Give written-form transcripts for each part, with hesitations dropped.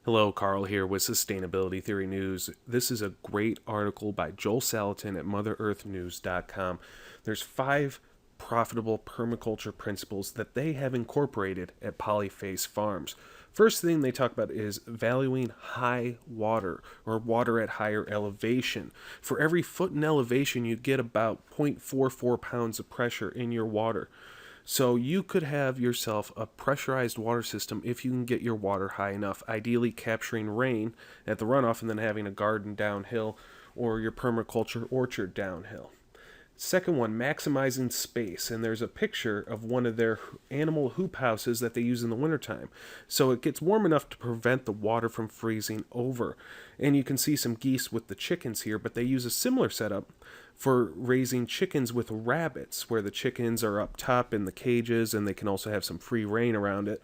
Hello, Carl here with Sustainability Theory News. This is a great article by Joel Salatin at MotherEarthNews.com. There's 5 profitable permaculture principles that they have incorporated at Polyface Farms. First thing they talk about is valuing high water, or water at higher elevation. For every foot in elevation, you get about 0.44 pounds of pressure in your water. So you could have yourself a pressurized water system if you can get your water high enough, ideally capturing rain at the runoff and then having a garden downhill or your permaculture orchard downhill. Second one, maximizing space. And there's a picture of one of their animal hoop houses that they use in the wintertime. So it gets warm enough to prevent the water from freezing over. And you can see some geese with the chickens here, but they use a similar setup for raising chickens with rabbits, where the chickens are up top in the cages and they can also have some free reign around it.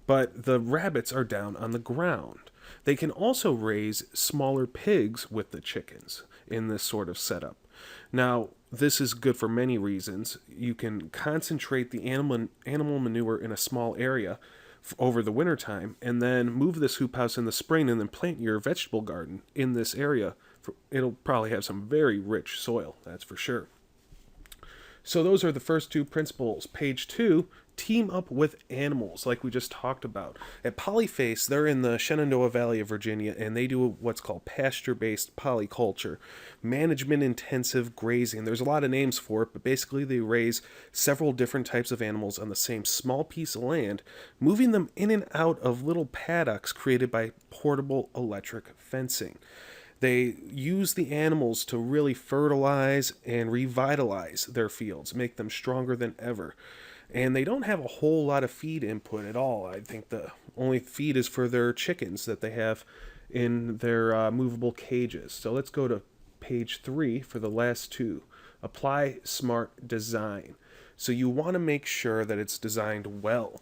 But the rabbits are down on the ground. They can also raise smaller pigs with the chickens in this sort of setup. Now, this is good for many reasons. You can concentrate the animal manure in a small area over the wintertime and then move this hoop house in the spring and then plant your vegetable garden in this area. It'll probably have some very rich soil, that's for sure. So those are the first 2 principles. Page 2, team up with animals, like we just talked about. At Polyface, they're in the Shenandoah Valley of Virginia, and they do what's called pasture-based polyculture, management-intensive grazing. There's a lot of names for it, but basically they raise several different types of animals on the same small piece of land, moving them in and out of little paddocks created by portable electric fencing. They use the animals to really fertilize and revitalize their fields, make them stronger than ever. And they don't have a whole lot of feed input at all. I think the only feed is for their chickens that they have in their movable cages. So let's go to page 3 for the last 2. Apply smart design. So you want to make sure that it's designed well.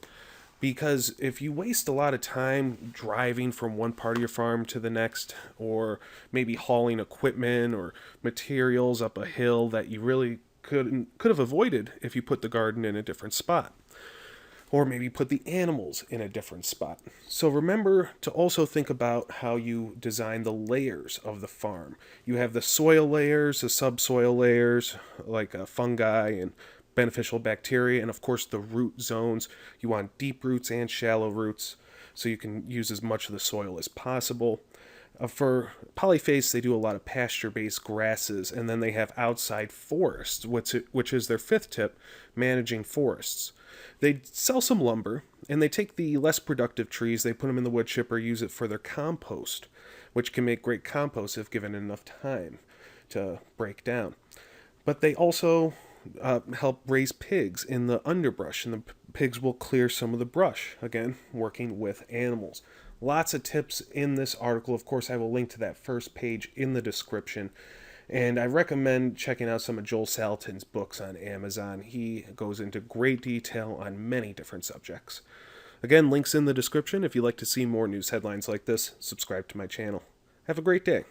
Because if you waste a lot of time driving from one part of your farm to the next, or maybe hauling equipment or materials up a hill that you really could have avoided if you put the garden in a different spot, or maybe put the animals in a different spot. So remember to also think about how you design the layers of the farm. You have the soil layers, the subsoil layers, like fungi and beneficial bacteria, and of course the root zones. You want deep roots and shallow roots, so you can use as much of the soil as possible. For Polyface, they do a lot of pasture-based grasses, and then they have outside forests, which is their 5th tip, managing forests. They sell some lumber, and they take the less productive trees, they put them in the wood chipper, use it for their compost, which can make great compost if given enough time to break down. But they also help raise pigs in the underbrush, and the pigs will clear some of the brush, again, working with animals. Lots of tips in this article. Of course, I will link to that first page in the description. And I recommend checking out some of Joel Salatin's books on Amazon. He goes into great detail on many different subjects. Again, links in the description. If you'd like to see more news headlines like this, subscribe to my channel. Have a great day.